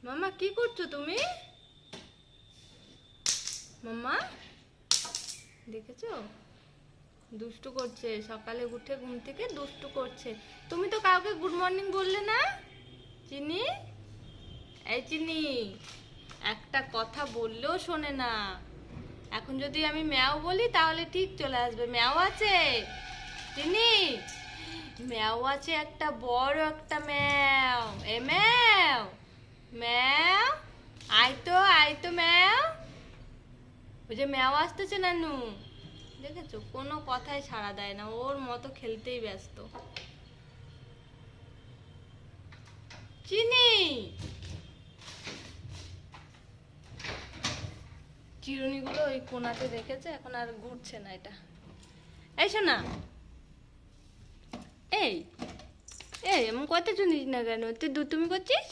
মাম্মা কি করছো তুমি? মাম্মা দেখেছো, দুষ্টু করছে, সকালে উঠে ঘুম থেকে দুষ্টু করছে। তুমি তো কাউকে গুড মর্নিং বললে না চিনি। এই চিনি, একটা কথা বললেও শোনে না। এখন যদি আমি ম্যাও বলি তাহলে ঠিক চলে আসবে। ম্যাও আছে চিনি, ম্যাও আছে, একটা বড় একটা ম্যাও। এ ম্যাও, ম্যাও, আয় তো ম্যাও। ওই যে ম্যাও আসতেছে নানু, দেখেছো কোনো কথাই সাড়া দেয় না, ওর মতো খেলতেই ব্যস্ত। চিনি, চিরুনিগুলো ওই কোনাতে রেখেছে, এখন আর ঘুরছে না এটা। এই শোনা, এই এই এমন কথা শুনিস না কেন? তুই দুষ্টুমি করছিস?